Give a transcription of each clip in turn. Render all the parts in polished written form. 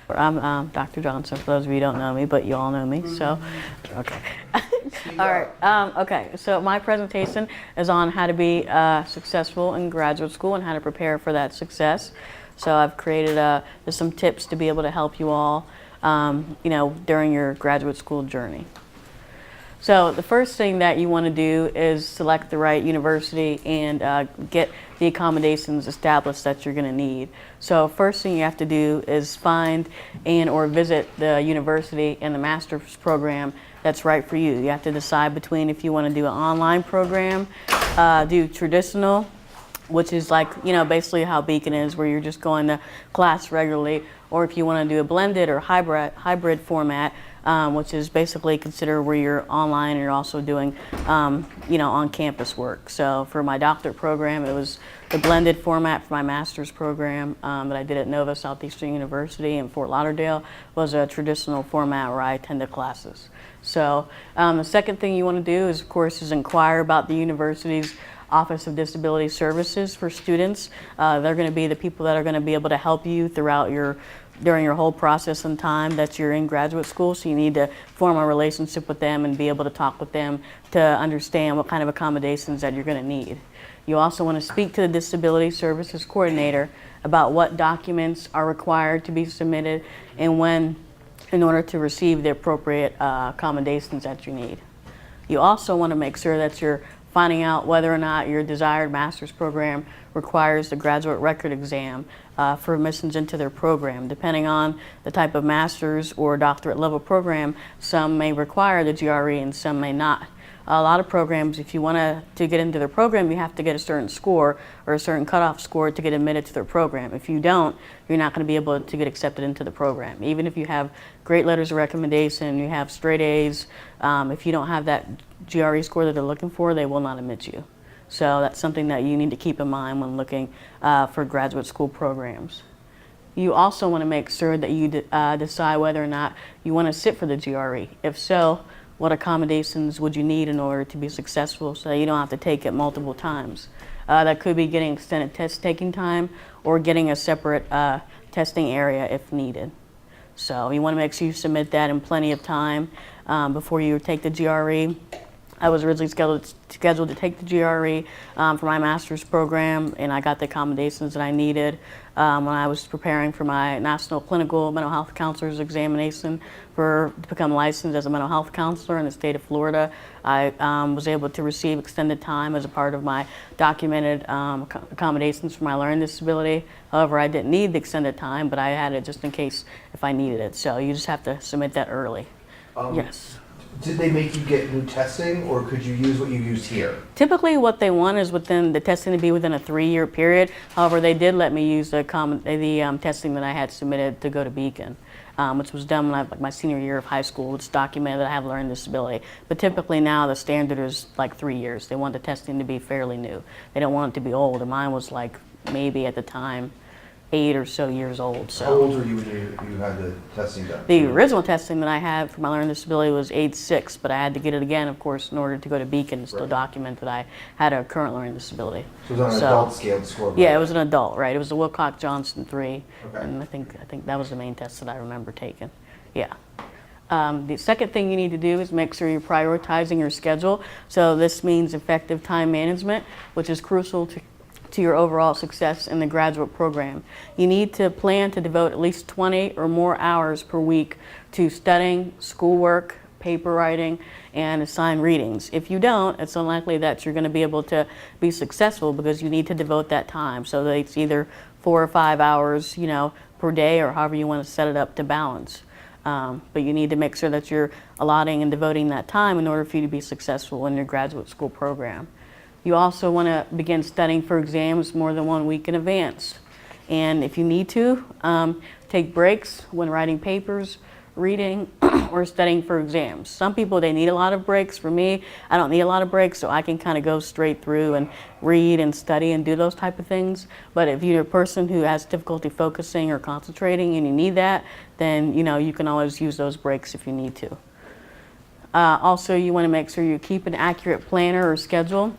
I'm Dr. Johnson, for those of you who don't know me, but you all know me, so, okay. All right, okay, so my presentation is on how to be successful in graduate school and how to prepare for that success. So I've created just some tips to be able to help you all, during your graduate school journey. So the first thing that you want to do is select the right university and get the accommodations established that you're going to need. So first thing you have to do is find or visit the university and the master's program that's right for you. You have to decide between if you want to do an online program, do traditional, which is like, basically how Beacon is, where you're just going to class regularly, or if you want to do a blended or hybrid format, which is basically considered where you're online and you're also doing, on-campus work. So for my doctorate program, it was the blended format. For my master's program that I did at Nova Southeastern University in Fort Lauderdale was a traditional format where I attended classes. So the second thing you want to do is, of course, is inquire about the university's Office of Disability Services for students. They're going to be the people that are going to be able to help you during your whole process and time that you're in graduate school. So you need to form a relationship with them and be able to talk with them to understand what kind of accommodations that you're going to need. You also want to speak to the Disability Services Coordinator about what documents are required to be submitted and when, in order to receive the appropriate accommodations that you need. You also want to make sure that you're finding out whether or not your desired master's program requires the graduate record exam for admissions into their program. Depending on the type of master's or doctorate level program, some may require the GRE and some may not. A lot of programs, if you want to get into their program, you have to get a certain score or a certain cutoff score to get admitted to their program. If you don't, you're not going to be able to get accepted into the program. Even if you have great letters of recommendation, you have straight A's, if you don't have that GRE score that they're looking for, they will not admit you. So that's something that you need to keep in mind when looking for graduate school programs. You also want to make sure that you decide whether or not you want to sit for the GRE. If so, what accommodations would you need in order to be successful so that you don't have to take it multiple times? That could be getting extended test taking time or getting a separate testing area if needed. So you want to make sure you submit that in plenty of time before you take the GRE. I was originally scheduled to take the GRE for my master's program, and I got the accommodations that I needed when I was preparing for my National Clinical Mental Health Counselor's examination to become licensed as a mental health counselor in the state of Florida. I was able to receive extended time as a part of my documented accommodations for my learning disability. However, I didn't need the extended time, but I had it just in case if I needed it. So you just have to submit that early. Yes. Did they make you get new testing, or could you use what you used here? Typically what they want is within the testing to be within a 3-year period. However, they did let me use the testing that I had submitted to go to Beacon, which was done when I my senior year of high school, which documented that I have learning disability. But typically now the standard is like 3 years. They want the testing to be fairly new. They don't want it to be old, and mine was like maybe at the time 8 or so years old. So. How old were you when you had the testing done? The original testing that I had for my learning disability was age 6, but I had to get it again, of course, in order to go to Beacon and still document that I had a current learning disability. So it was on an adult scale score? Right? Yeah, it was an adult, right? It was the Wilcox-Johnson 3, okay. And I think that was the main test that I remember taking. Yeah. The second thing you need to do is make sure you're prioritizing your schedule. So this means effective time management, which is crucial to your overall success in the graduate program. You need to plan to devote at least 20 or more hours per week to studying, schoolwork, paper writing, and assigned readings. If you don't, it's unlikely that you're going to be able to be successful because you need to devote that time. So that it's either 4 or 5 hours, per day, or however you want to set it up to balance. But you need to make sure that you're allotting and devoting that time in order for you to be successful in your graduate school program. You also want to begin studying for exams more than 1 week in advance. And if you need to, take breaks when writing papers, reading, or studying for exams. Some people, they need a lot of breaks. For me, I don't need a lot of breaks, so I can kind of go straight through and read and study and do those type of things. But if you're a person who has difficulty focusing or concentrating and you need that, then you can always use those breaks if you need to. Also, you want to make sure you keep an accurate planner or schedule.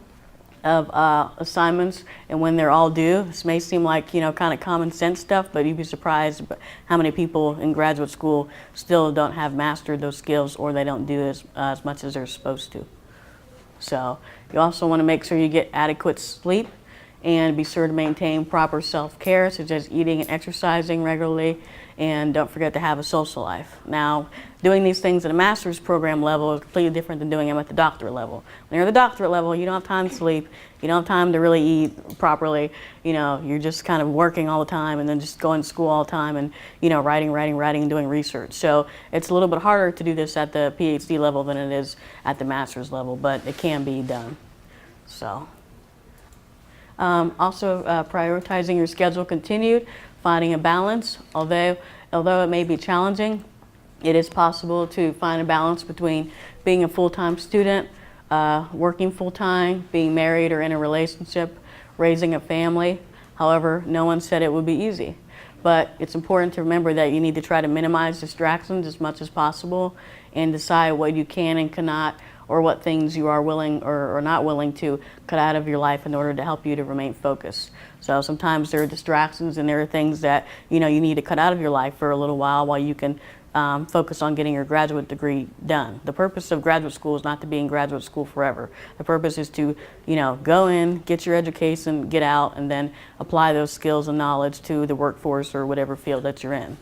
of assignments and when they're all due. This may seem like, kind of common sense stuff, but you'd be surprised how many people in graduate school still don't have mastered those skills, or they don't do as much as they're supposed to. So you also want to make sure you get adequate sleep, and be sure to maintain proper self-care, such as eating and exercising regularly, and don't forget to have a social life. Now, doing these things at a master's program level is completely different than doing them at the doctorate level. When you're at the doctorate level, you don't have time to sleep, you don't have time to really eat properly, you're just kind of working all the time and then just going to school all the time and, writing, and doing research. So it's a little bit harder to do this at the PhD level than it is at the master's level, but it can be done. So. Also, prioritizing your schedule continued, finding a balance. Although it may be challenging, it is possible to find a balance between being a full-time student, working full-time, being married or in a relationship, raising a family. However, no one said it would be easy. But it's important to remember that you need to try to minimize distractions as much as possible and decide what you can and cannot, or what things you are willing or not willing to cut out of your life in order to help you to remain focused. So sometimes there are distractions and there are things that you need to cut out of your life for a little while you can focus on getting your graduate degree done. The purpose of graduate school is not to be in graduate school forever. The purpose is to go in, get your education, get out, and then apply those skills and knowledge to the workforce or whatever field that you're in.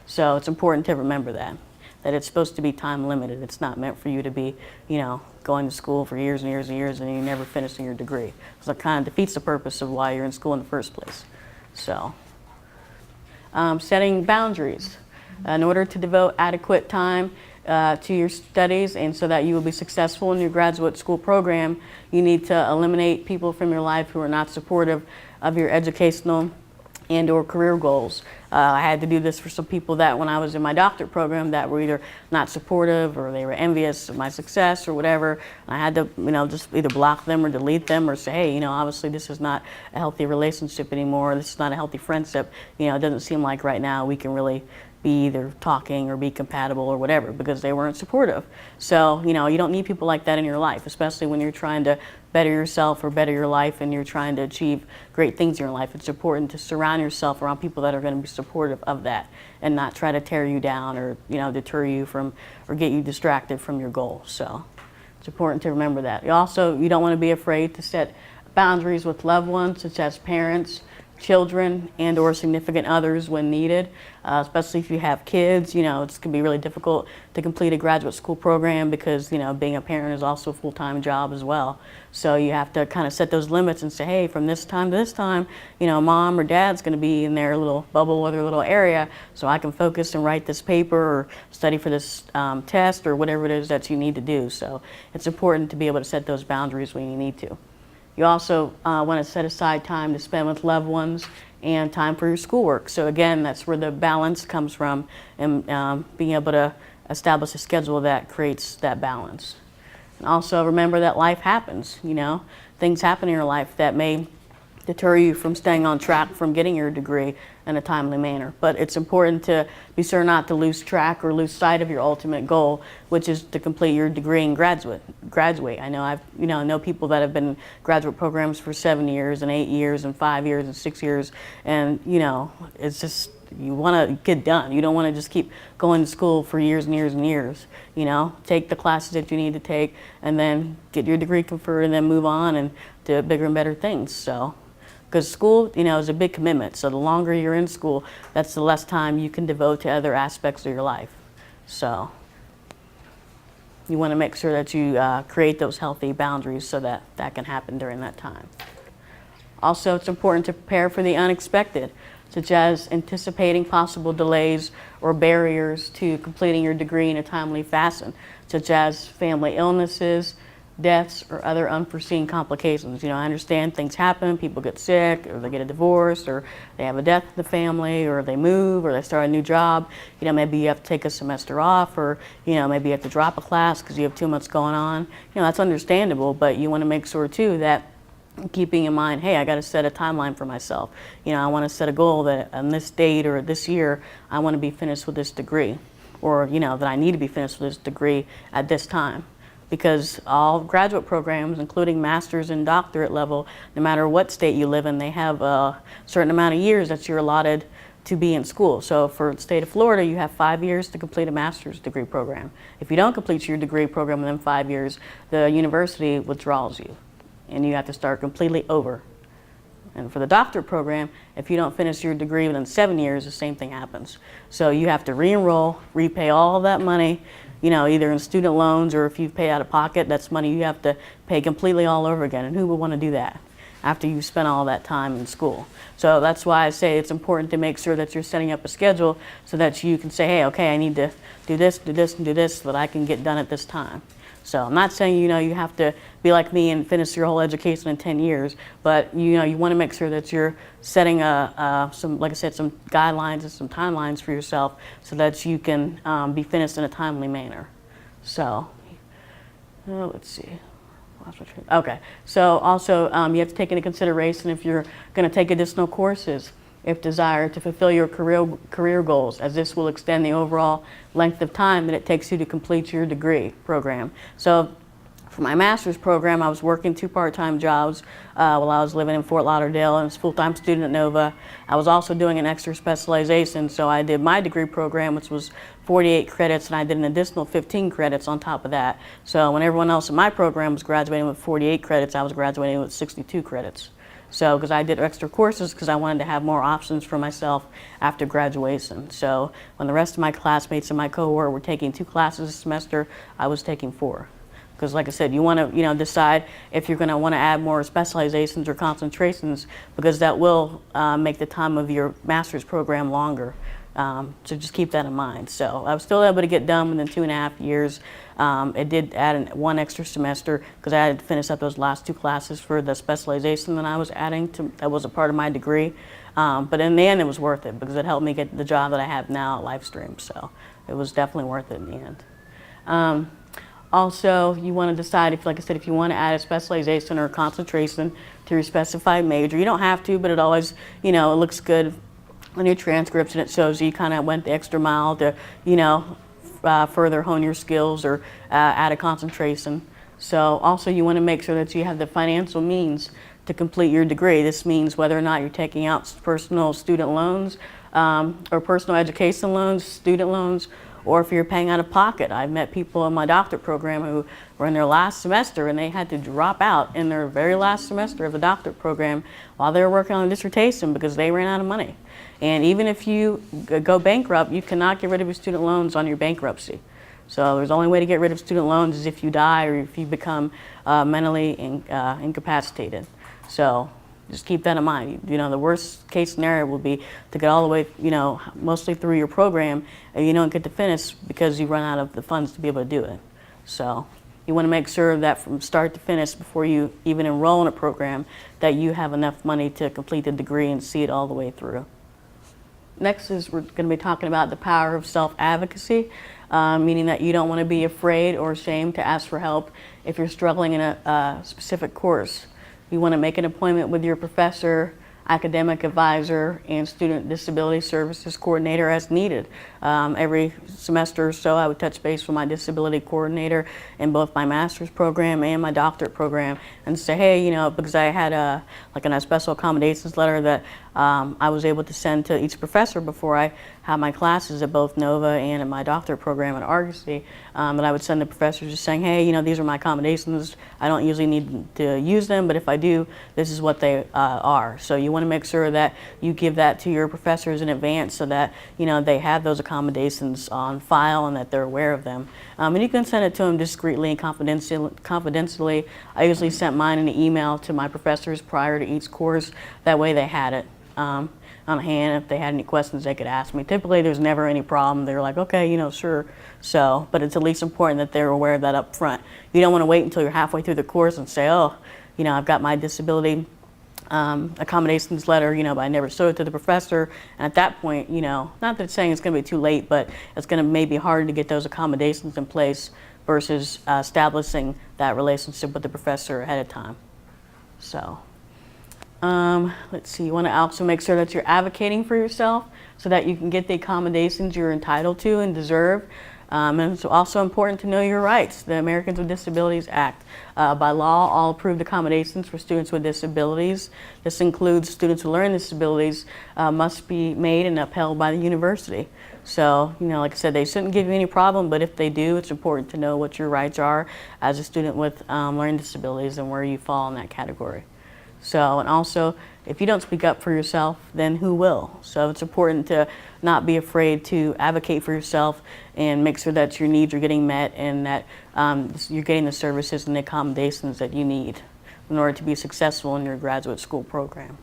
So it's important to remember that it's supposed to be time limited. It's not meant for you to be, going to school for years and years and years and you're never finishing your degree. So it kind of defeats the purpose of why you're in school in the first place. So, setting boundaries. In order to devote adequate time to your studies and so that you will be successful in your graduate school program, you need to eliminate people from your life who are not supportive of your educational and or career goals. I had to do this for some people that when I was in my doctorate program that were either not supportive or they were envious of my success or whatever. And I had to, just either block them or delete them or say, hey, obviously this is not a healthy relationship anymore. This is not a healthy friendship. It doesn't seem like right now we can really be either talking or be compatible or whatever, because they weren't supportive. So, you don't need people like that in your life, especially when you're trying to better yourself or better your life and you're trying to achieve great things in your life. It's important to surround yourself around people that are going to be supportive of that and not try to tear you down or, deter you from or get you distracted from your goal. So it's important to remember that. You don't want to be afraid to set boundaries with loved ones, such as parents, children, and or significant others when needed, especially if you have kids. It can be really difficult to complete a graduate school program because being a parent is also a full-time job as well. So you have to kind of set those limits and say, hey, from this time to this time, mom or dad's going to be in their little bubble or their little area, so I can focus and write this paper or study for this test or whatever it is that you need to do. So it's important to be able to set those boundaries when you need to. You also want to set aside time to spend with loved ones and time for your schoolwork. So again, that's where the balance comes from, and being able to establish a schedule that creates that balance. And also remember that life happens. Things happen in your life that may deter you from staying on track from getting your degree in a timely manner. But it's important to be sure not to lose track or lose sight of your ultimate goal, which is to complete your degree and graduate. I know I've know people that have been in graduate programs for 7 years and 8 years and 5 years and 6 years, and it's just, you want to get done. You don't want to just keep going to school for years and years and years. Take the classes that you need to take and then get your degree conferred and then move on and do bigger and better things. So, because school, is a big commitment. So the longer you're in school, that's the less time you can devote to other aspects of your life. So you want to make sure that you create those healthy boundaries so that that can happen during that time. Also, it's important to prepare for the unexpected, such as anticipating possible delays or barriers to completing your degree in a timely fashion, such as family illnesses, deaths, or other unforeseen complications. I understand things happen, people get sick, or they get a divorce, or they have a death in the family, or they move, or they start a new job. Maybe you have to take a semester off, or maybe you have to drop a class because you have too much going on. That's understandable, but you want to make sure too that keeping in mind, hey, I got to set a timeline for myself. I want to set a goal that on this date or this year, I want to be finished with this degree, or that I need to be finished with this degree at this time. because all graduate programs, including master's and doctorate level, no matter what state you live in, they have a certain amount of years that you're allotted to be in school. So for the state of Florida, you have 5 years to complete a master's degree program. If you don't complete your degree program within 5 years, the university withdraws you and you have to start completely over. And for the doctorate program, if you don't finish your degree within 7 years, the same thing happens. So you have to re-enroll, repay all of that money, either in student loans, or if you pay out of pocket, that's money you have to pay completely all over again. And who would want to do that after you've spent all that time in school? So that's why I say it's important to make sure that you're setting up a schedule so that you can say, hey, okay, I need to do this, do this, and do this so that I can get done at this time. So I'm not saying, you have to be like me and finish your whole education in 10 years, but you want to make sure that you're setting some, like I said, some guidelines and some timelines for yourself so that you can be finished in a timely manner. So, let's see. Okay, so also you have to take into consideration if you're going to take additional courses, if desired, to fulfill your career goals, as this will extend the overall length of time that it takes you to complete your degree program. So for my master's program, I was working 2 part-time jobs while I was living in Fort Lauderdale, and I was a full-time student at Nova. I was also doing an extra specialization, so I did my degree program, which was 48 credits, and I did an additional 15 credits on top of that. So when everyone else in my program was graduating with 48 credits, I was graduating with 62 credits. So, because I did extra courses because I wanted to have more options for myself after graduation. So when the rest of my classmates and my cohort were taking 2 classes a semester, I was taking 4. Because like I said, you want to decide if you're going to want to add more specializations or concentrations, because that will make the time of your master's program longer. So just keep that in mind. So I was still able to get done within 2.5 years. It did add 1 extra semester because I had to finish up those last 2 classes for the specialization that I was adding to, that was a part of my degree. But in the end, it was worth it because it helped me get the job that I have now at Livestream. So it was definitely worth it in the end. Also, you want to decide if, like I said, if you want to add a specialization or a concentration to your specified major. You don't have to, but it always, it looks good on your transcripts, and it shows you kind of went the extra mile to, further hone your skills or add a concentration. So also you want to make sure that you have the financial means to complete your degree. This means whether or not you're taking out personal student loans or personal education loans, student loans, or if you're paying out of pocket. I've met people in my doctorate program who were in their last semester and they had to drop out in their very last semester of the doctorate program while they were working on a dissertation because they ran out of money. And even if you go bankrupt, you cannot get rid of your student loans on your bankruptcy. So there's the only way to get rid of student loans is if you die or if you become mentally incapacitated. So just keep that in mind. The worst case scenario will be to get all the way, mostly through your program and you don't get to finish because you run out of the funds to be able to do it. So you want to make sure that from start to finish, before you even enroll in a program, that you have enough money to complete the degree and see it all the way through. Next is we're going to be talking about the power of self-advocacy, meaning that you don't want to be afraid or ashamed to ask for help if you're struggling in a specific course. You want to make an appointment with your professor, academic advisor, and student disability services coordinator as needed. Every semester or so I would touch base with my disability coordinator in both my master's program and my doctorate program and say, hey, because I had a special accommodations letter that I was able to send to each professor before I had my classes at both Nova and in my doctorate program at Argosy, that I would send the professors just saying, hey, these are my accommodations. I don't usually need to use them, but if I do, this is what they are. So you want to make sure that you give that to your professors in advance so that, they have those accommodations on file and that they're aware of them. And you can send it to them discreetly and confidentially. I usually sent mine in an email to my professors prior to each course. That way they had it on hand. If they had any questions, they could ask me. Typically, there's never any problem. They're like, okay, sure. So, but it's at least important that they're aware of that up front. You don't want to wait until you're halfway through the course and say, oh, I've got my disability accommodations letter, but I never showed it to the professor. And at that point, not that it's saying it's going to be too late, but it's going to maybe hard to get those accommodations in place versus establishing that relationship with the professor ahead of time. So. Let's see, you want to also make sure that you're advocating for yourself so that you can get the accommodations you're entitled to and deserve. And it's also important to know your rights. The Americans with Disabilities Act. By law, all approved accommodations for students with disabilities, this includes students with learning disabilities, must be made and upheld by the university. So, like I said, they shouldn't give you any problem, but if they do, it's important to know what your rights are as a student with learning disabilities and where you fall in that category. So, and also, if you don't speak up for yourself, then who will? So it's important to not be afraid to advocate for yourself and make sure that your needs are getting met and that you're getting the services and the accommodations that you need in order to be successful in your graduate school program.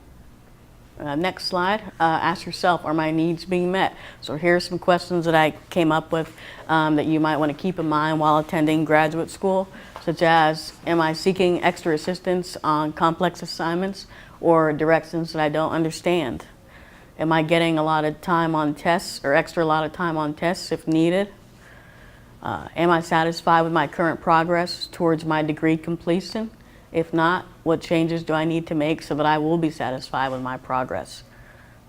Next slide, ask yourself, are my needs being met? So here's some questions that I came up with that you might want to keep in mind while attending graduate school, such as, am I seeking extra assistance on complex assignments or directions that I don't understand? Am I getting a lot of time on tests or extra a lot of time on tests if needed? Am I satisfied with my current progress towards my degree completion? If not, what changes do I need to make so that I will be satisfied with my progress?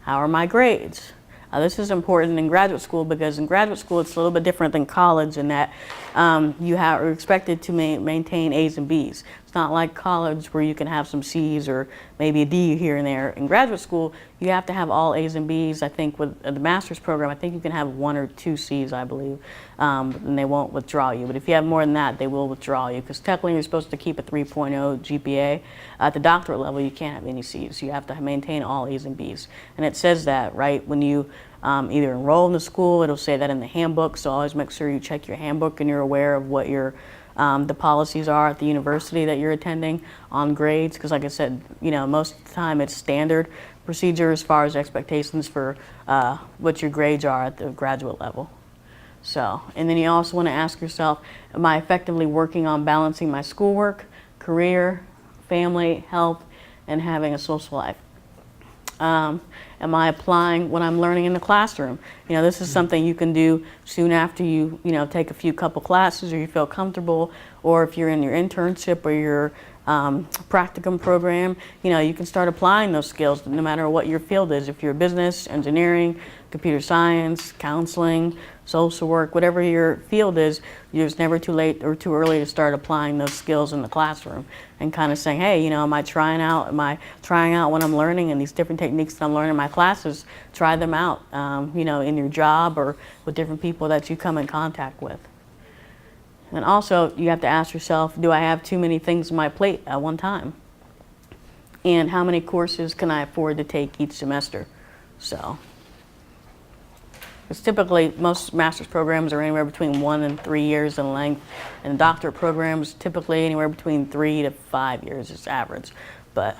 How are my grades? This is important in graduate school because in graduate school it's a little bit different than college in that you are expected to maintain A's and B's. It's not like college where you can have some C's or maybe a D here and there. In graduate school, you have to have all A's and B's. I think with the master's program, I think you can have 1 or 2 C's, I believe, and they won't withdraw you. But if you have more than that, they will withdraw you because technically you're supposed to keep a 3.0 GPA. At the doctorate level, you can't have any C's. You have to maintain all A's and B's. And it says that, right, when you either enroll in the school, it'll say that in the handbook, so always make sure you check your handbook and you're aware of what your the policies are at the university that you're attending on grades, because like I said, most of the time it's standard procedure as far as expectations for what your grades are at the graduate level. So, and then you also want to ask yourself, am I effectively working on balancing my schoolwork, career, family, health, and having a social life? Am I applying what I'm learning in the classroom? This is something you can do soon after you, take a couple classes or you feel comfortable, or if you're in your internship or your practicum program, you can start applying those skills no matter what your field is. If you're business, engineering, computer science, counseling, social work, whatever your field is, it's never too late or too early to start applying those skills in the classroom and kind of saying, hey, am I trying out what I'm learning and these different techniques that I'm learning in my classes, try them out, in your job or with different people that you come in contact with. And also, you have to ask yourself, do I have too many things on my plate at one time? And how many courses can I afford to take each semester? So, because typically most master's programs are anywhere between 1 and 3 years in length, and doctorate programs typically anywhere between 3 to 5 years is average. But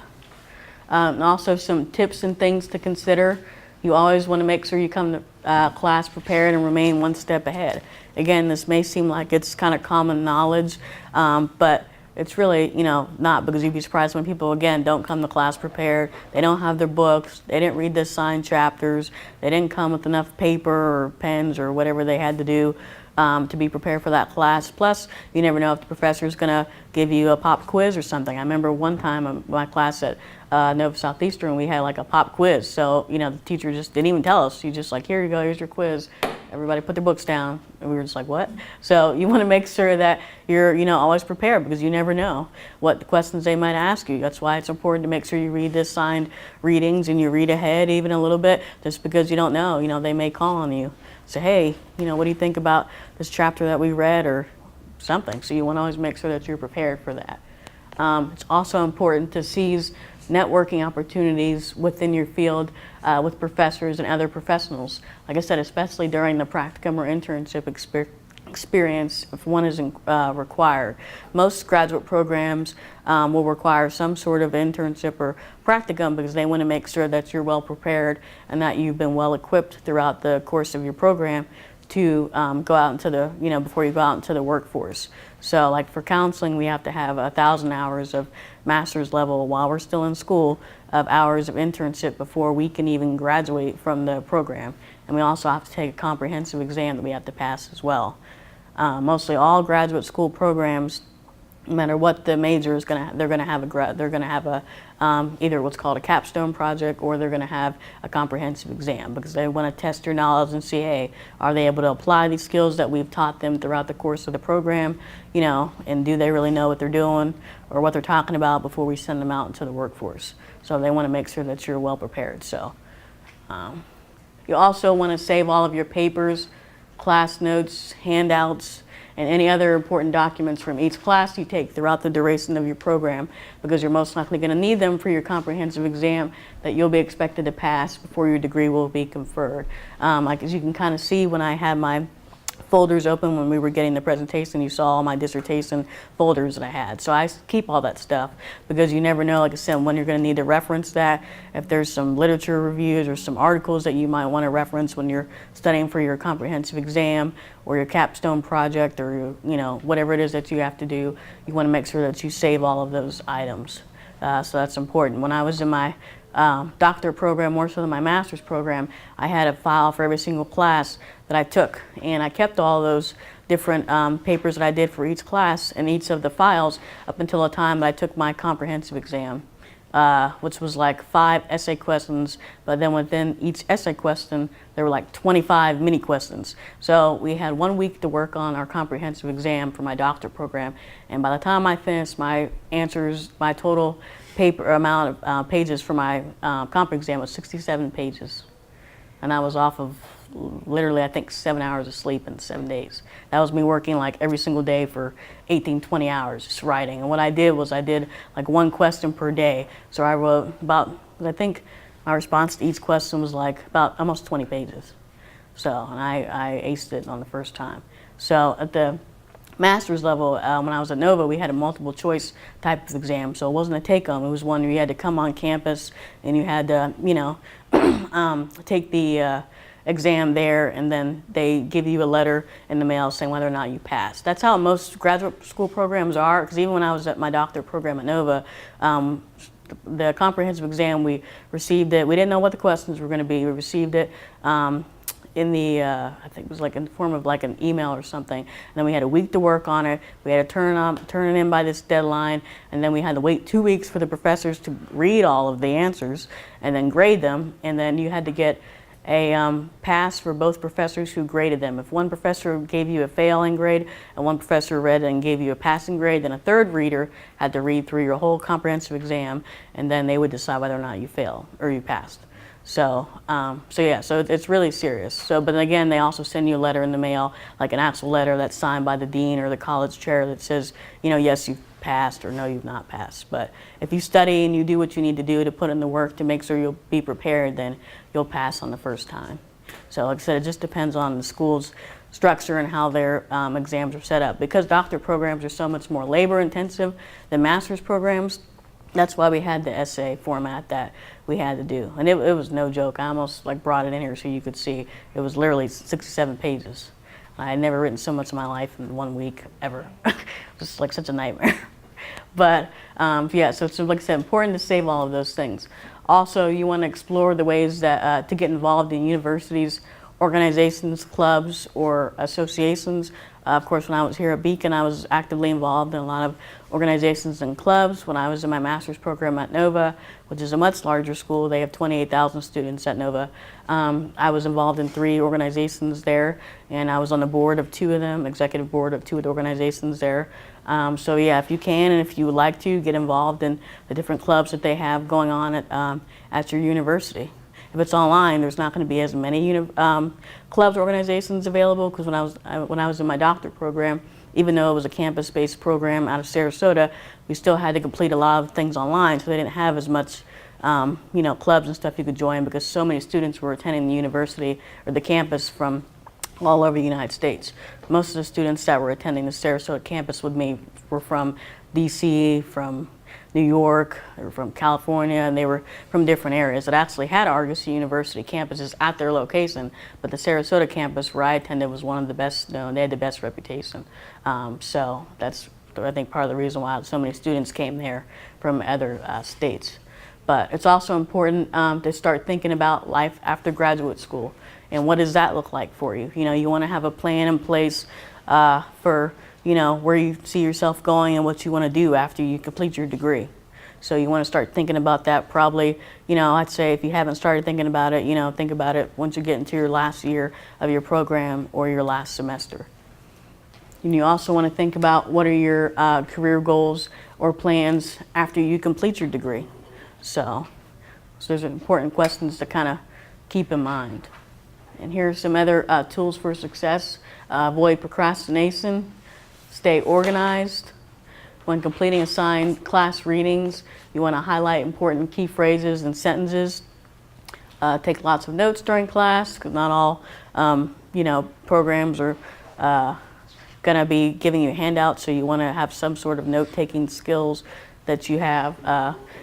and also some tips and things to consider. You always want to make sure you come to class prepared and remain one step ahead. Again, this may seem like it's kind of common knowledge, but it's really, not, because you'd be surprised when people, again, don't come to class prepared. They don't have their books. They didn't read the assigned chapters. They didn't come with enough paper or pens or whatever they had to do to be prepared for that class. Plus, you never know if the professor's going to give you a pop quiz or something. I remember one time in my class at Nova Southeastern, we had like a pop quiz. So, the teacher just didn't even tell us. She just like, here you go, here's your quiz. Everybody put their books down. And we were just like, what? So you want to make sure that you're, always prepared, because you never know what the questions they might ask you. That's why it's important to make sure you read the assigned readings and you read ahead even a little bit, just because you don't know, they may call on you. Say, hey, what do you think about this chapter that we read or something? So you want to always make sure that you're prepared for that. It's also important to seize networking opportunities within your field with professors and other professionals. Like I said, especially during the practicum or internship experience, if one is required. Most graduate programs will require some sort of internship or practicum because they want to make sure that you're well prepared and that you've been well equipped throughout the course of your program to go out into the, before you go out into the workforce. So like for counseling, we have to have 1,000 hours of master's level while we're still in school of hours of internship before we can even graduate from the program. And we also have to take a comprehensive exam that we have to pass as well. Mostly all graduate school programs no matter what the major is they're gonna have a either what's called a capstone project, or they're gonna have a comprehensive exam, because they want to test your knowledge and see, hey, are they able to apply these skills that we've taught them throughout the course of the program, you know, and do they really know what they're doing or what they're talking about before we send them out into the workforce. So they want to make sure that you're well prepared. So you also want to save all of your papers, class notes, handouts, and any other important documents from each class you take throughout the duration of your program, because you're most likely going to need them for your comprehensive exam that you'll be expected to pass before your degree will be conferred. Like, as you can kind of see, when I had my folders open when we were getting the presentation, you saw all my dissertation folders that I had. So I keep all that stuff, because you never know, like I said, when you're going to need to reference that. If there's some literature reviews or some articles that you might want to reference when you're studying for your comprehensive exam or your capstone project, or your, you know, whatever it is that you have to do, you want to make sure that you save all of those items. So that's important. When I was in my doctor program, more so than my master's program, I had a file for every single class that I took, and I kept all those different papers that I did for each class in each of the files up until the time that I took my comprehensive exam, which was like 5 essay questions, but then within each essay question there were like 25 mini questions. So we had 1 week to work on our comprehensive exam for my doctor program, and by the time I finished my answers, my total paper amount of pages for my comp exam was 67 pages, and I was off of literally, I think, 7 hours of sleep in 7 days. That was me working like every single day for 18, 20 hours just writing. And what I did was I did like 1 question per day. So I wrote about, I think my response to each question was like about almost 20 pages. So, and I aced it on the first time. So at the master's level, when I was at Nova, we had a multiple choice type of exam. So it wasn't a take-home. It was one where you had to come on campus and you had to, you know, take the exam there, and then they give you a letter in the mail saying whether or not you passed. That's how most graduate school programs are, because even when I was at my doctor program at Nova, the comprehensive exam, we received it. We didn't know what the questions were going to be. We received it in the, I think it was like in the form of like an email or something. And then we had a week to work on it. We had to turn it in by this deadline, and then we had to wait 2 weeks for the professors to read all of the answers and then grade them, and then you had to get a pass for both professors who graded them. If one professor gave you a failing grade and one professor read and gave you a passing grade, then a third reader had to read through your whole comprehensive exam, and then they would decide whether or not you failed or you passed. So, yeah, so it's really serious. So, but then again, they also send you a letter in the mail, like an actual letter that's signed by the dean or the college chair that says, you know, yes, you've passed, or no, you've not passed. But if you study and you do what you need to do to put in the work to make sure you'll be prepared, then you'll pass on the first time. So like I said, it just depends on the school's structure and how their exams are set up. Because doctor programs are so much more labor intensive than master's programs, that's why we had the essay format that we had to do. And it was no joke. I almost like brought it in here so you could see. It was literally 67 pages. I had never written so much in my life in 1 week, ever. It was like such a nightmare. But yeah, so it's, like I said, important to save all of those things. Also, you want to explore the ways that to get involved in universities, organizations, clubs, or associations. Of course, when I was here at Beacon, I was actively involved in a lot of organizations and clubs. When I was in my master's program at Nova, which is a much larger school, they have 28,000 students at Nova. I was involved in 3 organizations there, and I was on the board of 2 of them, executive board of 2 of the organizations there. So yeah, if you can and if you would like to, get involved in the different clubs that they have going on at your university. If it's online, there's not going to be as many clubs or organizations available, because when I was in my doctorate program, even though it was a campus-based program out of Sarasota, we still had to complete a lot of things online, so they didn't have as much you know, clubs and stuff you could join, because so many students were attending the university or the campus from all over the United States. Most of the students that were attending the Sarasota campus with me were from DC, from New York, or from California, and they were from different areas. It actually had Argosy University campuses at their location, but the Sarasota campus where I attended was one of the best known. They had the best reputation. So that's, I think, part of the reason why so many students came there from other states. But it's also important to start thinking about life after graduate school, and what does that look like for you? You know, you want to have a plan in place for where you see yourself going and what you want to do after you complete your degree. So you want to start thinking about that probably, I'd say if you haven't started thinking about it, think about it once you get into your last year of your program or your last semester. And you also want to think about what are your career goals or plans after you complete your degree. So there's important questions to kind of keep in mind. And here are some other tools for success. Avoid procrastination, stay organized. When completing assigned class readings, you want to highlight important key phrases and sentences. Take lots of notes during class, because not all, programs are going to be giving you handouts, so you want to have some sort of note-taking skills that you have.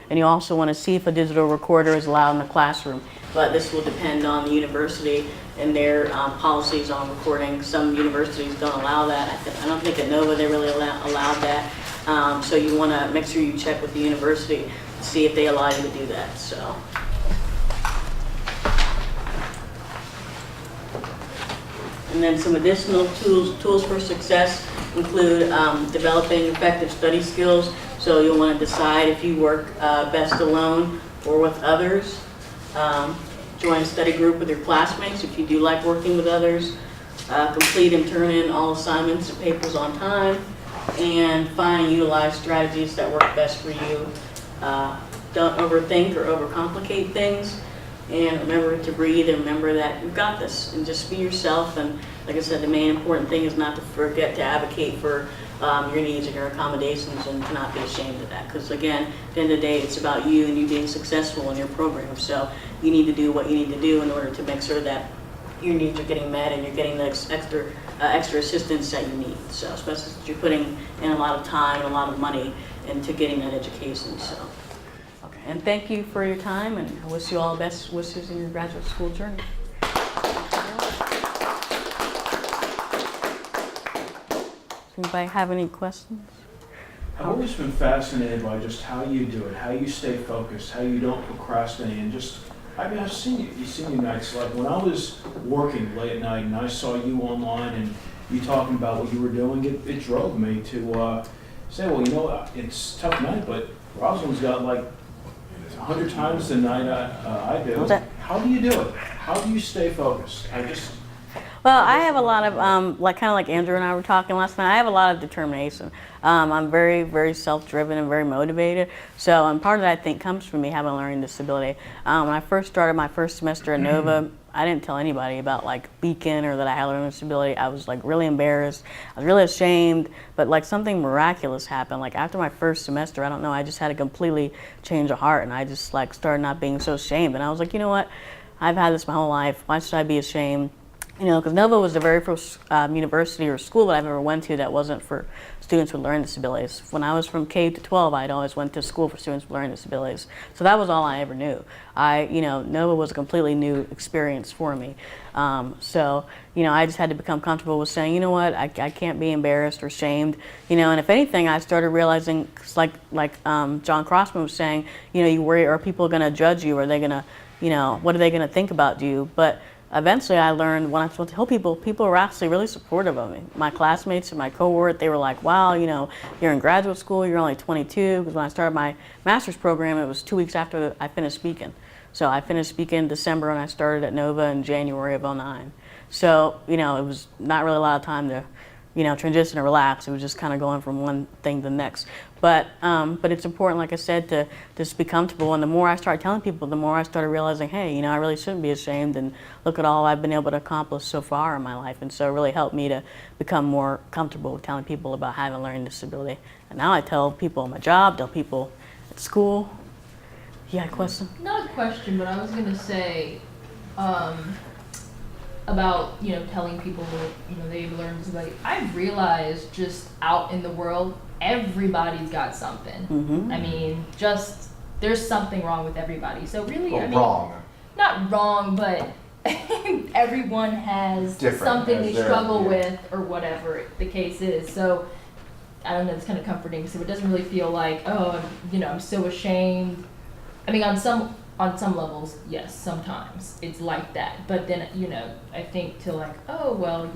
And you also want to see if a digital recorder is allowed in the classroom. But this will depend on the university and their policies on recording. Some universities don't allow that. I don't think at Nova they really allowed that. So you want to make sure you check with the university to see if they allow you to do that. So. And then some additional tools for success include developing effective study skills. So you'll want to decide if you work best alone or with others. Join a study group with your classmates if you do like working with others. Complete and turn in all assignments and papers on time. And find and utilize strategies that work best for you. Don't overthink or overcomplicate things. And remember to breathe and remember that you've got this. And just be yourself. And like I said, the main important thing is not to forget to advocate for your needs and your accommodations and to not be ashamed of that. Because again, at the end of the day, it's about you and you being successful in your program. So you need to do what you need to do in order to make sure that your needs are getting met and you're getting the extra assistance that you need. So especially since you're putting in a lot of time and a lot of money into getting that education. So, okay, and thank you for your time, and I wish you all the best wishes in your graduate school journey. Does anybody have any questions? I've always been fascinated by just how you do it, how you stay focused, how you don't procrastinate, and just, I've seen you. You've seen you nights. Like when I was working late at night and I saw you online and you talking about what you were doing, it drove me to say, well, it's a tough night, but Rosalyn's got like 100 times the night I do. How do you do it? How do you stay focused? Well, I have a lot of, kind of like Andrew and I were talking last night, I have a lot of determination. I'm very, very self-driven and very motivated. So, and part of that, I think, comes from me having a learning disability. When I first started my first semester at Nova, I didn't tell anybody about like Beacon or that I had a learning disability. I was like really embarrassed. I was really ashamed, but like something miraculous happened. Like after my first semester, I don't know, I just had a completely change of heart and I just like started not being so ashamed. And I was like, you know what? I've had this my whole life. Why should I be ashamed? Because Nova was the very first university or school that I've ever went to that wasn't for students with learning disabilities. When I was from K to 12, I'd always went to school for students with learning disabilities. So that was all I ever knew. Nova was a completely new experience for me. I just had to become comfortable with saying, you know what, I can't be embarrassed or shamed. And if anything, I started realizing, like John Crossman was saying, you worry, are people going to judge you? Are they going to, what are they going to think about you? But eventually I learned when I was to help people were actually really supportive of me. My classmates and my cohort, they were like, wow, you're in graduate school, you're only 22. Because when I started my master's program, it was 2 weeks after I finished speaking. So I finished speaking in December and I started at Nova in January of '09. So, it was not really a lot of time to, transition and relax. It was just kind of going from one thing to the next. But it's important, like I said, to just be comfortable. And the more I started telling people, the more I started realizing, hey, I really shouldn't be ashamed. And look at all I've been able to accomplish so far in my life. And so it really helped me to become more comfortable with telling people about having a learning disability. And now I tell people at my job, tell people at school. You had a question? Not a question, but I was going to say about, telling people, they've learned disability. I've realized just out in the world, everybody's got something. Mm-hmm. I mean, just there's something wrong with everybody. So really, Wrong. Not wrong, but everyone has something they struggle with or whatever the case is. So I don't know, it's kind of comforting. So it doesn't really feel like, oh, I'm so ashamed. I mean, on some levels, yes, sometimes it's like that. But then, I think to like, oh, well,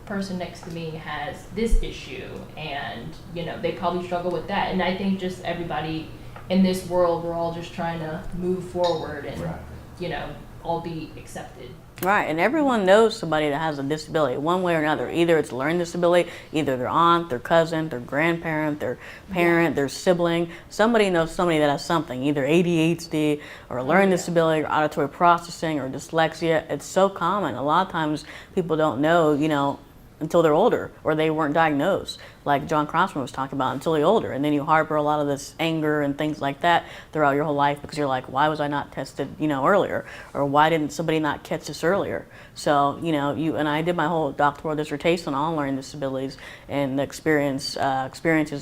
person next to me has this issue, and they probably struggle with that. And I think just everybody in this world, we're all just trying to move forward and all be accepted. Right, and everyone knows somebody that has a disability, one way or another. Either it's a learning disability, either their aunt, their cousin, their grandparent, their parent, their sibling. Somebody knows somebody that has something, either ADHD or a learning disability or auditory processing or dyslexia. It's so common. A lot of times people don't know, until they're older, or they weren't diagnosed, like John Crossman was talking about, until they're older. And then you harbor a lot of this anger and things like that throughout your whole life because you're like, why was I not tested, earlier? Or why didn't somebody not catch this earlier? So, and I did my whole doctoral dissertation on learning disabilities and the experiences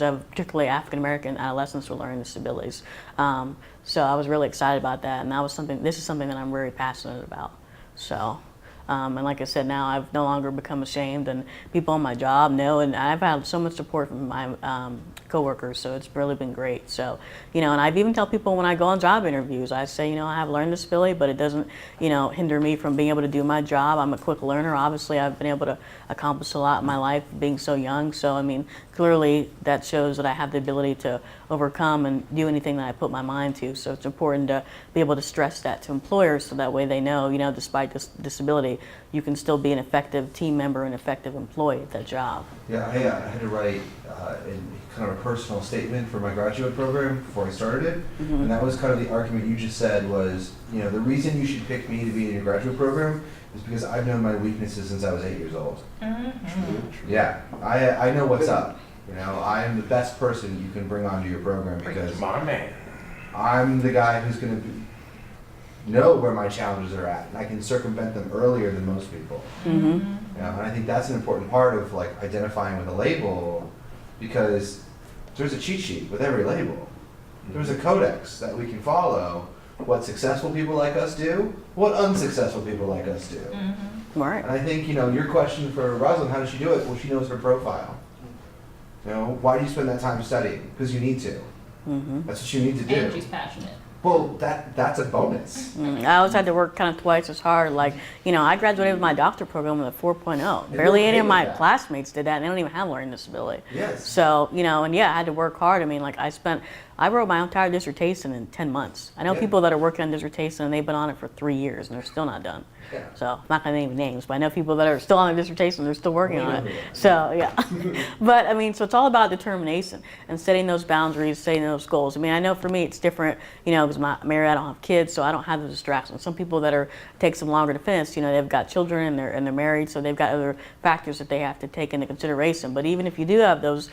of particularly African-American adolescents with learning disabilities. So I was really excited about that, and this is something that I'm very passionate about. So. And like I said, now I've no longer become ashamed, and people on my job know, and I've had so much support from my coworkers, so it's really been great. So, and I've even tell people when I go on job interviews, I say, I have a learning disability, but it doesn't, hinder me from being able to do my job. I'm a quick learner. Obviously, I've been able to accomplish a lot in my life being so young. So, clearly that shows that I have the ability to overcome and do anything that I put my mind to. So it's important to be able to stress that to employers so that way they know, despite this disability, you can still be an effective team member and effective employee at that job. Yeah, I had to write kind of a personal statement for my graduate program before I started it. And that was kind of the argument you just said was, the reason you should pick me to be in your graduate program is because I've known my weaknesses since I was 8 years old. Yeah, I know what's up. I am the best person you can bring onto your program because my man. I'm the guy who's going to know where my challenges are at, and I can circumvent them earlier than most people. And I think that's an important part of identifying with a label, because there's a cheat sheet with every label. There's a codex that we can follow. What successful people like us do, what unsuccessful people like us do. Right. And I think, your question for Rosalyn, how does she do it? Well, she knows her profile. Why do you spend that time studying? Because you need to. That's what you need to do. And she's passionate. Well, that's a bonus. I always had to work kind of twice as hard. I graduated with my doctor program with a 4.0. Barely any of my classmates did that, and they don't even have learning disability. Yes. So, and I had to work hard. I wrote my entire dissertation in 10 months. I know people that are working on dissertation and they've been on it for 3 years and they're still not done. Yeah. So I'm not going to name names, but I know people that are still on their dissertation, they're still working on it. So, yeah. But, so it's all about determination and setting those boundaries, setting those goals. I know for me it's different, because I'm married, I don't have kids, so I don't have the distractions. Some people that take some longer to finish, they've got children and they're married, so they've got other factors that they have to take into consideration. But even if you do have those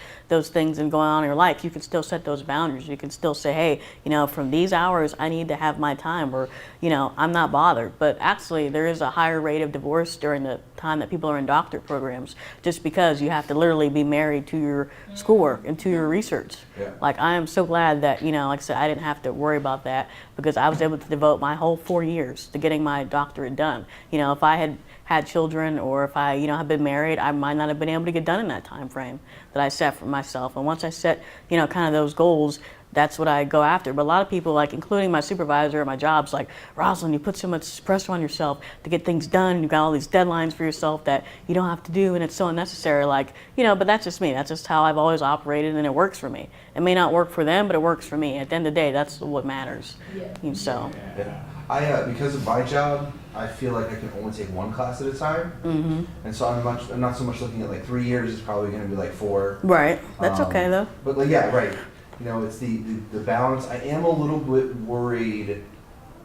things going on in your life, you can still set those boundaries. You can still say, hey, from these hours, I need to have my time, or, I'm not bothered. But actually, there is a higher rate of divorce during the time that people are in doctorate programs, just because you have to literally be married to your schoolwork and to your research. Yeah. I am so glad that, like I said, I didn't have to worry about that, because I was able to devote my whole 4 years to getting my doctorate done. If I had children, or if I, had been married, I might not have been able to get done in that time frame that I set for myself. And once I set, kind of those goals, that's what I go after. But a lot of people, including my supervisor at my jobs, Rosalyn, you put so much pressure on yourself to get things done, and you've got all these deadlines for yourself that you don't have to do, and it's so unnecessary. But that's just me. That's just how I've always operated, and it works for me. It may not work for them, but it works for me. At the end of the day, that's what matters. Yeah. So. Yeah. Because of my job, I feel like I can only take one class at a time. And so I'm not so much looking at 3 years. It's probably going to be 4. Right. That's okay, though. But right. It's the balance. I am a little bit worried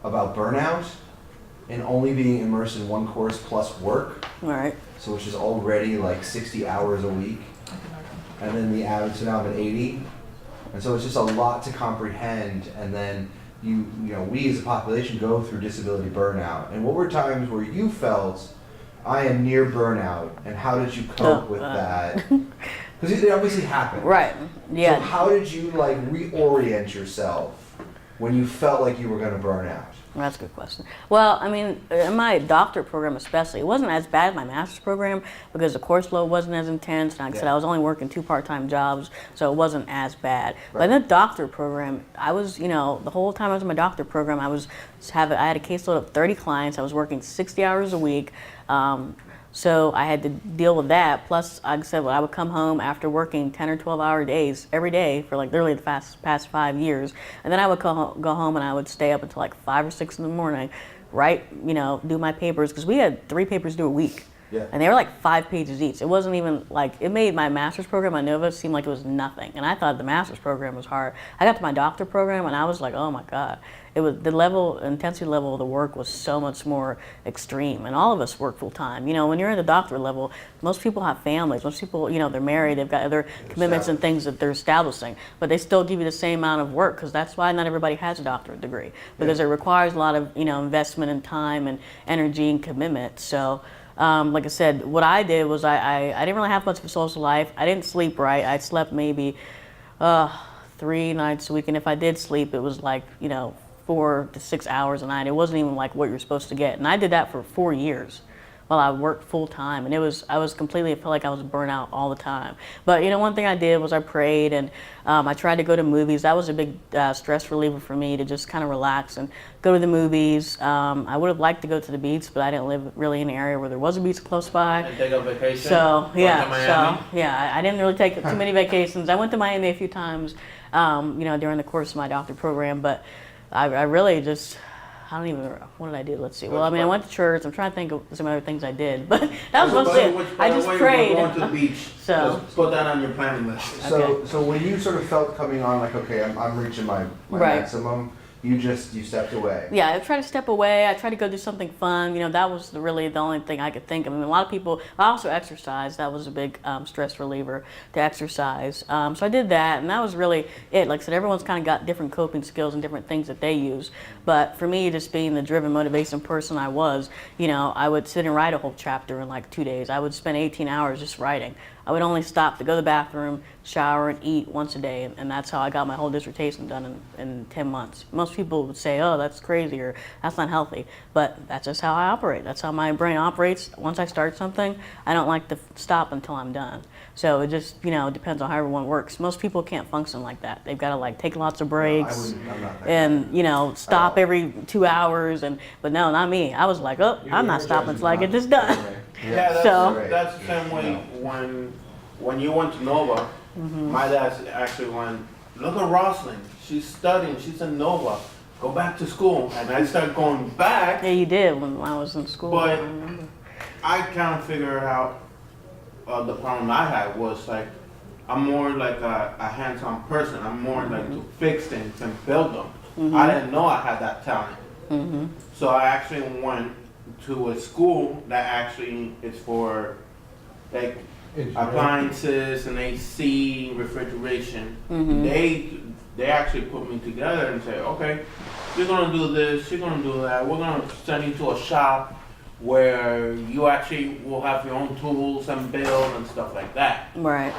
about burnout and only being immersed in one course plus work. Right. So which is already 60 hours a week. And then the average, so now I'm at 80. And so it's just a lot to comprehend. And then we as a population go through disability burnout. And what were times where you felt, I am near burnout, and how did you cope with that? Because it obviously happened. Right. Yeah. So how did you reorient yourself when you felt like you were going to burn out? That's a good question. Well, in my doctorate program especially, it wasn't as bad as my master's program, because the course load wasn't as intense. And like I said, I was only working 2 part-time jobs, so it wasn't as bad. Right. But in the doctorate program, I was, the whole time I was in my doctorate program, I had a caseload of 30 clients. I was working 60 hours a week. So I had to deal with that. Plus, like I said, I would come home after working 10 or 12-hour days every day for like literally the past 5 years. And then I would go home and I would stay up until like 5 or 6 in the morning, write, do my papers, because we had 3 papers due a week. Yeah. And they were like 5 pages each. It wasn't even like, it made my master's program at Nova seem like it was nothing. And I thought the master's program was hard. I got to my doctor program and I was like, oh my God. It was the intensity level of the work was so much more extreme. And all of us work full time. When you're in the doctorate level, most people have families. Most people, they're married, they've got other commitments and things that they're establishing. But they still give you the same amount of work, because that's why not everybody has a doctorate degree. Because it requires a lot of, investment in time and energy and commitment. So, like I said, what I did was I didn't really have much of a social life. I didn't sleep right. I slept maybe 3 nights a week. And if I did sleep, it was like, 4 to 6 hours a night. It wasn't even like what you're supposed to get. And I did that for 4 years while I worked full time. And I felt like I was burnt out all the time. But one thing I did was I prayed, and I tried to go to movies. That was a big stress reliever for me, to just kind of relax and go to the movies. I would have liked to go to the beach, but I didn't live really in an area where there was a beach close by. And take a vacation. I didn't really take too many vacations. I went to Miami a few times, during the course of my doctorate program, but I really just, I don't even remember. What did I do? Let's see. Well, I went to church. I'm trying to think of some other things I did, but that was mostly it. I just prayed. Going to the beach. So just put that on your planning list. So when you sort of felt coming on, like, okay, I'm reaching my maximum, you stepped away. Yeah, I tried to step away. I tried to go do something fun. That was really the only thing I could think of. I mean, a lot of people, I also exercised. That was a big stress reliever, to exercise. So I did that, and that was really it. Like I said, everyone's kind of got different coping skills and different things that they use. But for me, just being the driven motivation person I was, I would sit and write a whole chapter in like 2 days. I would spend 18 hours just writing. I would only stop to go to the bathroom, shower, and eat once a day, and that's how I got my whole dissertation done in 10 months. Most people would say, oh, that's crazy, or that's not healthy, but that's just how I operate. That's how my brain operates. Once I start something, I don't like to stop until I'm done. So it just, depends on how everyone works. Most people can't function like that. They've got to like take lots of breaks and stop every 2 hours, but no, not me. I was like, oh, I'm not stopping until I get this done. Yeah, that's the same way when you went to Nova. My dad actually went, look at Rosalyn. She's studying. She's in Nova. Go back to school. And I started going back. Yeah, you did when I was in school. But I kind of figured out the problem I had was like, I'm more like a hands-on person. I'm more like to fix things and build them. I didn't know I had that talent. So I actually went to a school that actually is for like appliances and AC, refrigeration. They actually put me together and say, okay, you're gonna do this, you're gonna do that. We're gonna send you to a shop where you actually will have your own tools and build and stuff like that. Right.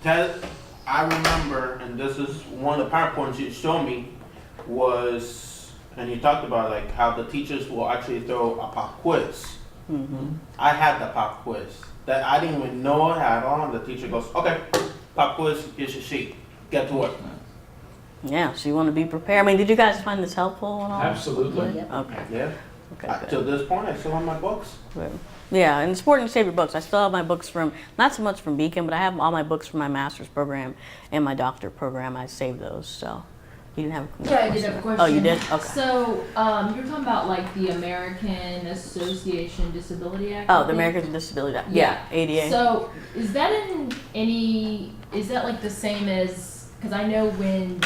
I remember, and this is one of the PowerPoints you showed me, was, and you talked about like how the teachers will actually throw a pop quiz. I had the pop quiz that I didn't even know I had on. The teacher goes, okay, pop quiz, here's your sheet, get to work. Yeah, so you want to be prepared. I mean, did you guys find this helpful and all? Absolutely. Okay. Yeah. Okay. To this point, I still have my books. Good. Yeah, and it's important to save your books. I still have my books from, not so much from Beacon, but I have all my books from my master's program and my doctorate program. I saved those, so. You didn't have a question? Yeah, I did have a question. Oh, you did? Okay. So, you're talking about like the American Association Disability Act? Oh, the American Disability Act. Yeah, ADA. So, is that like the same as, because I know when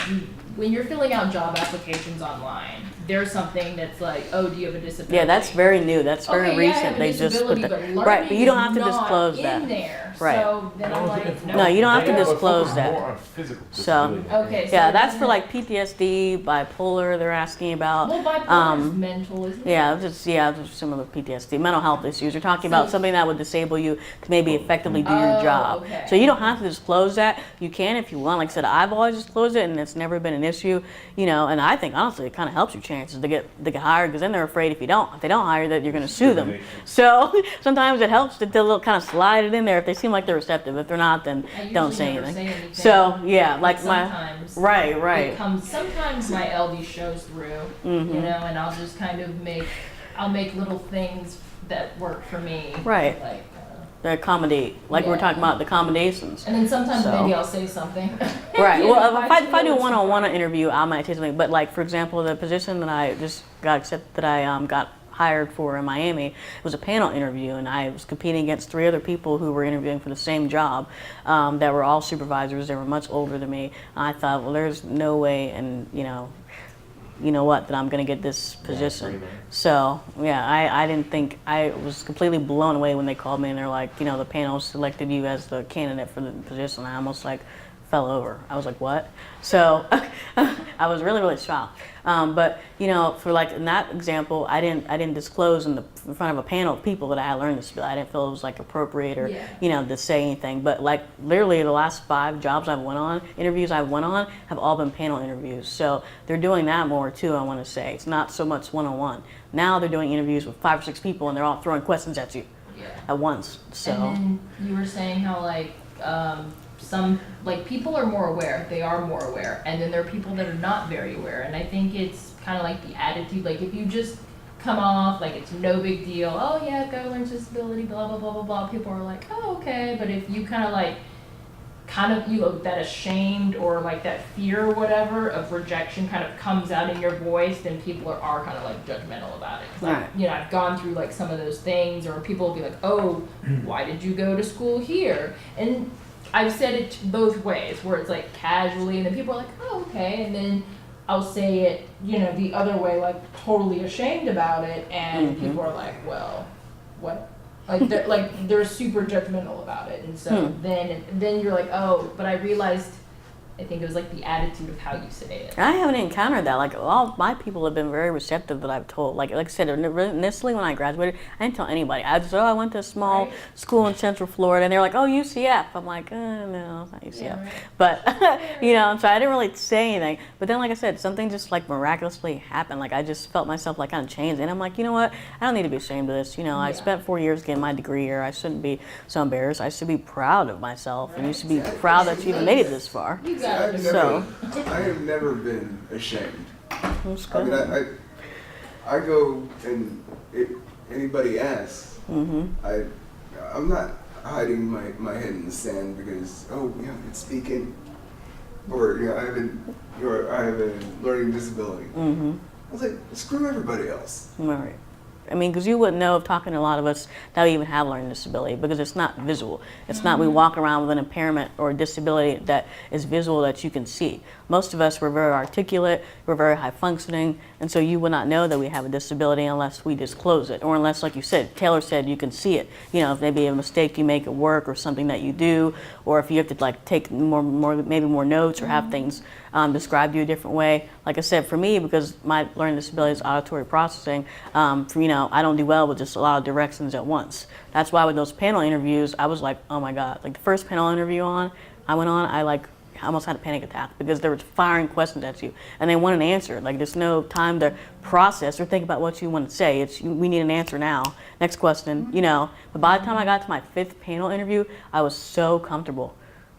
you're filling out job applications online, there's something that's like, oh, do you have a disability? Yeah, that's very new. That's very recent. Yeah, I have a they just put disability, that. but Right, but you don't have to learning is disclose not that. in there. Right. So then I'm like, No, you don't have to They disclose focus that. more on physical So, disability. okay. So Yeah, it that's doesn't- for like PTSD, bipolar. They're asking about. Well, bipolar is mental, isn't it? Yeah, just similar PTSD, mental health issues. You're talking about So- something that would disable you to maybe effectively do your Oh, job. okay. So you don't have to disclose that. You can if you want. Like I said, I've always disclosed it, and it's never been an issue. And I think honestly, it kind of helps your chances to get hired, because then they're afraid if they don't hire, that you're going to sue them. So sometimes it helps to kind of slide it in there if they seem like they're receptive. If they're not, then I don't usually say never anything. So yeah, like sometimes right. it comes. Sometimes my LD shows through, Mm-hmm. and I'll just kind of make little things that work for me. Right. Like, They accommodate, like we were Yeah. talking about the accommodations. and then sometimes So. maybe I'll say something. Right. You know, Well, if I feel do a it's one-on-one important. interview, I might say something. But like, for example, the position that I just got accepted, that I got hired for in Miami, it was a panel interview, and I was competing against 3 other people who were interviewing for the same job, that were all supervisors. They were much older than me. And I thought, well, there's no way, and you know what, that I'm going to get this position. So yeah, I didn't think, I was completely blown away when they called me and they're like, the panel selected you as the candidate for the position. I almost like fell over. I was like, what? So I was really, really shocked. But for like in that example, I didn't disclose in front of a panel of people that I had learned disability. I didn't feel it was like appropriate or to say anything. But like literally the last 5 jobs interviews I went on have all been panel interviews. So they're doing that more too. I want to say it's not so much one-on-one. Now they're doing interviews with 5 or 6 people and they're all throwing questions at you at once. So. And then you were saying how like some like people are more aware, they are more aware, and then there are people that are not very aware, and I think it's kind of like the attitude, like if you just come off like it's no big deal, oh yeah, I've got to learn disability, blah blah blah blah blah, people are like, oh okay, but if you you look that ashamed or like that fear or whatever of rejection kind of comes out in your voice, then people are kind of like judgmental about it. 'Cause Right. I've gone through like some of those things, or people will be like, oh, why did you go to school here? And I've said it both ways, where it's like casually, and then people are like, oh, okay, and then I'll say it, the other way, like totally ashamed about it, and people are like, well, what? Like they're super judgmental about it, and so then you're like, oh, but I realized, I think it was like the attitude of how you say it. I haven't encountered that. Like all my people have been very receptive that I've told. Like I said, initially when I graduated, I didn't tell anybody. I just I went to a small school in Central Florida, and they were like, "Oh, UCF." I'm like, "No, it's not UCF." Yeah, right. But so I didn't really say anything. But then, like I said, something just like miraculously happened. Like I just felt myself like kind of changed, and I'm like, you know what? I don't need to be ashamed of this. I spent 4 years getting my degree here. I shouldn't be so embarrassed. I should be proud of myself, and you should be proud that you even made it this far. You got it. I have never been ashamed. That's I good. mean, I go and anybody asks, I'm not hiding my head in the sand because I haven't speaking, or I have a learning disability. I was like, screw everybody else. Right. I mean, because you wouldn't know of talking to a lot of us that we even have learning disability, because it's not visual. It's not we walk around with an impairment or a disability that is visual that you can see. Most of us were very articulate, we're very high functioning, and so you would not know that we have a disability unless we disclose it, or unless, like you said, Taylor said, you can see it. If maybe a mistake you make at work or something that you do, or if you have to like take maybe more notes or have things described to you a different way. Like I said, for me, because my learning disability is auditory processing, I don't do well with just a lot of directions at once. That's why with those panel interviews, I was like, oh my God. Like the first panel interview I went on, I almost had a panic attack because they were firing questions at you and they want an answer. Like there's no time to process or think about what you want to say. We need an answer now. Next question, But by the time I got to my 5th panel interview, I was so comfortable.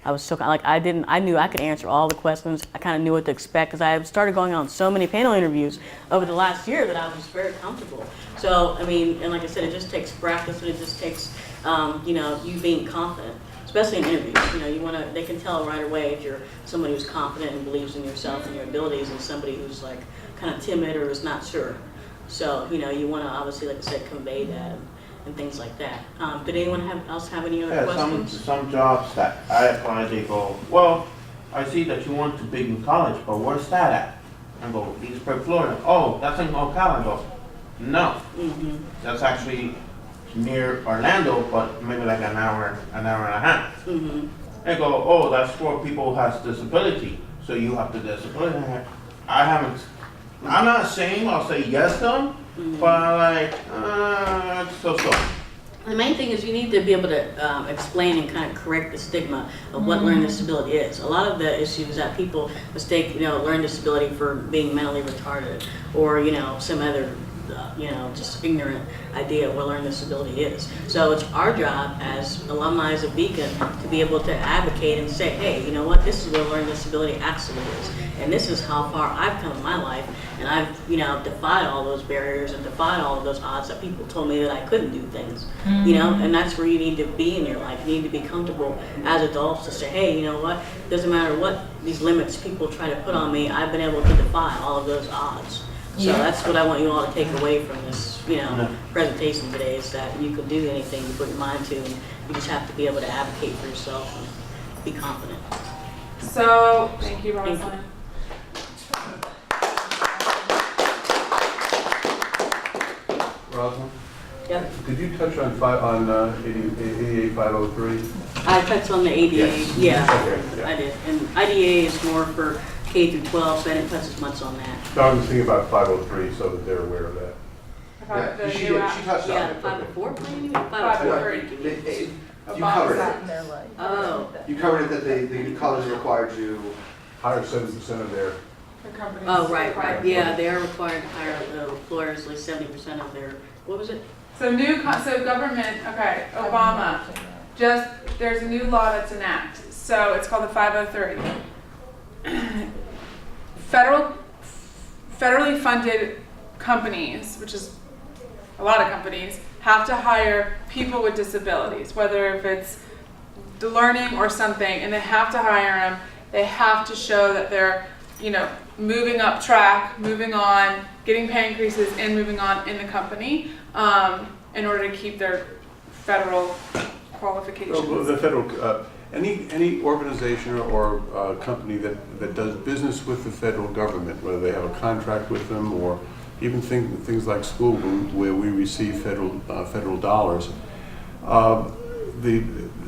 I was so I knew I could answer all the questions. I kind of knew what to expect because I started going on so many panel interviews over the last year that I was very comfortable. So, I mean, and like I said, it just takes practice, and it just takes, you being confident, especially in interviews. They can tell right away if you're somebody who's confident and believes in yourself and your abilities, and somebody who's like kind of timid or is not sure. So, you want to obviously, like I said, convey that and things like that. Did anyone else have any other questions? Some jobs that I apply, they go, well, I see that you want to be in college, but where's that at? I go, Eastburg, Florida. Oh, that's in Ocala. I go, no. That's actually near Orlando, but maybe like an hour and a half. They go, oh, that's for people who has disability, so you have the disability. I'm not saying I'll say yes to them, but so. The main thing is you need to be able to explain and kind of correct the stigma of what learning disability is. A lot of the issues that people mistake, learning disability for being mentally retarded or, some other just ignorant idea of what learning disability is. So it's our job as alumni, as a beacon, to be able to advocate and say, hey, you know what, this is what learning disability actually is. And this is how far I've come in my life, and I've, defied all those barriers and defied all of those odds that people told me that I couldn't do things, and that's where you need to be in your life. You need to be comfortable as adults to say, hey, you know what, doesn't matter what these limits people try to put on me, I've been able to defy all of those odds. So that's what I want you all to take away from this, presentation today, is that you can do anything you put your mind to, and you just have to be able to advocate for yourself and be confident. So, thank you, Rosalyn. Rosalyn? Yep. Did you touch on 88503? I touched on the ADA, Yes. yeah, Okay, yeah. I did. And IDA is more for K through 12, so I didn't touch as much on that. No, I was thinking about 503 so that they're aware of that. About the Yeah, she new did, app. she touched Yeah, on the it. 504 plan, you mean? 503. You covered it. Oh, You covered it that the college is required to, Hire 7% of their, The companies oh, right, required. yeah, they are required to hire employers at least 70% of their, what was it? So so government, okay, Obama, there's a new law that's enacted. So it's called the 503. Federally funded companies, which is a lot of companies, have to hire people with disabilities, whether if it's the learning or something, and they have to hire them. They have to show that they're, moving up track, moving on, getting pay increases, and moving on in the company in order to keep their federal qualifications. well, the federal, any organization or company that does business with the federal government, whether they have a contract with them or even things like school where we receive federal dollars.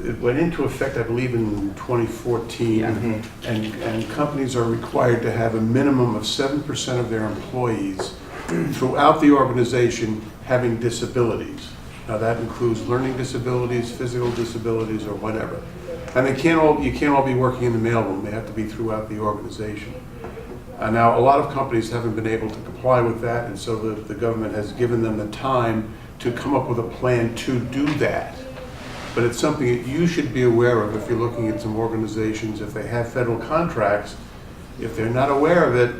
It went into effect, I believe, in 2014, and companies are required to have a minimum of 7% of their employees throughout the organization having disabilities. Now that includes learning disabilities, physical disabilities, or whatever. And you can't all be working in the mailroom. They have to be throughout the organization. Now, a lot of companies haven't been able to comply with that, and so the government has given them the time to come up with a plan to do that. But it's something that you should be aware of if you're looking at some organizations. If they have federal contracts, if they're not aware of it,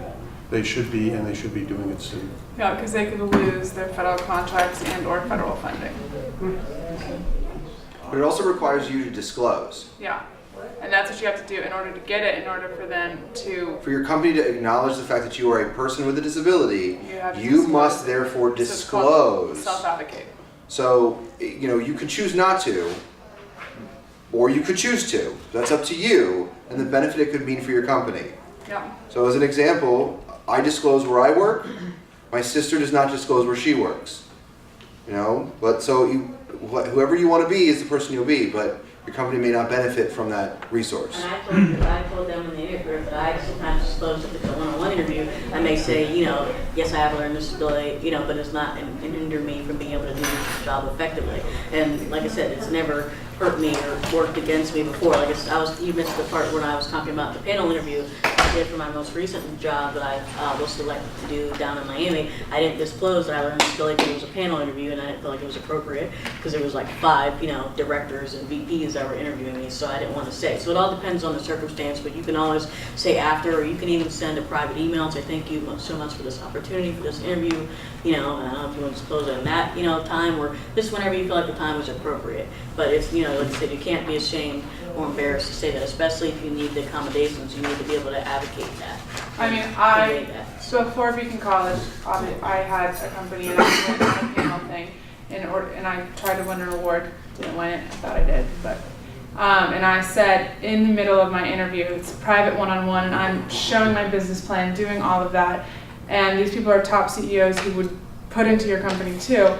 they should be, and they should be doing it soon. Yeah, because they could lose their federal contracts and or federal funding. but it also requires you to disclose. Yeah, and that's what you have to do in order to get it, in order for them to... For your company to acknowledge the fact that you are a person with a disability, have to you disclose must it. therefore So it's called disclose. self-advocate. So, you could choose not to, or you could choose to. That's up to you, and the benefit it could mean for your company. Yeah. So as an example, I disclose where I work. My sister does not disclose where she works. But so whoever you want to be is the person you'll be, but your company may not benefit from that resource. And I told them in the interview that I sometimes disclose if it's a one-on-one interview, I may say, yes, I have a learning disability, but it's not hinder me from being able to do the job effectively. And like I said, it's never hurt me or worked against me before. You missed the part when I was talking about the panel interview I did for my most recent job that I was selected to do down in Miami. I didn't disclose that I learned disability because it was a panel interview, and I didn't feel like it was appropriate because there was like 5, directors and VPs that were interviewing me, so I didn't want to say. So it all depends on the circumstance, but you can always say after, or you can even send a private email and say thank you so much for this opportunity, for this interview, and I don't know if you want to disclose it in that, time, or just whenever you feel like the time is appropriate. But it's, like I said, you can't be ashamed or embarrassed to say that, especially if you need the accommodations, you need to be able to advocate that. I mean, so before Beacon College, I had a company and I went on a panel thing and I tried to win an award, didn't win it, I thought I did, but and I said in the middle of my interview, it's a private one-on-one, and I'm showing my business plan, doing all of that, and these people are top CEOs who would put into your company too.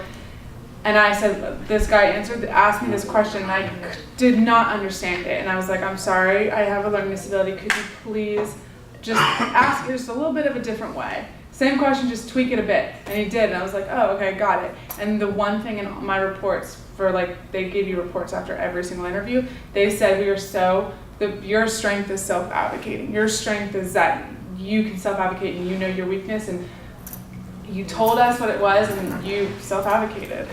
And I said, this guy asked me this question, and I did not understand it. And I was like, I'm sorry, I have a learning disability. Could you please just ask it just a little bit of a different way? Same question, just tweak it a bit. And he did, and I was like, oh, okay, got it. And the one thing in my reports they give you reports after every single interview, they said your strength is self-advocating. Your strength is that you can self-advocate and you know your weakness, and you told us what it was and you self-advocated.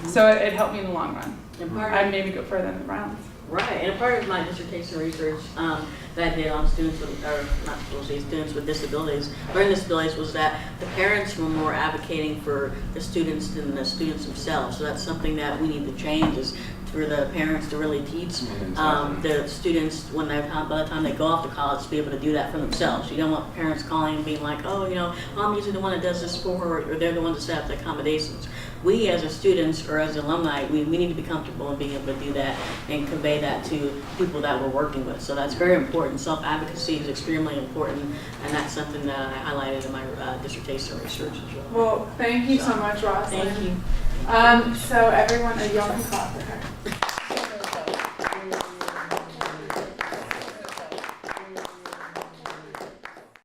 So it helped me in the long run. I made me go further in the rounds. Right, and a part of my dissertation research that I did on students with, or not students with disabilities, learning disabilities, was that the parents were more advocating for the students than the students themselves. So that's something that we need to change, is for the parents to really teach the students when by the time they go off to college to be able to do that for themselves. You don't want parents calling and being like, oh, you know, I'm usually the one that does this for her, or they're the ones that set up the accommodations. We as a students or as alumni, we need to be comfortable in being able to do that and convey that to people that we're working with. So that's very important. Self-advocacy is extremely important, and that's something that I highlighted in my dissertation research as well. Well, thank you so much, Rosalyn. Thank you. So everyone, y'all can clap for her.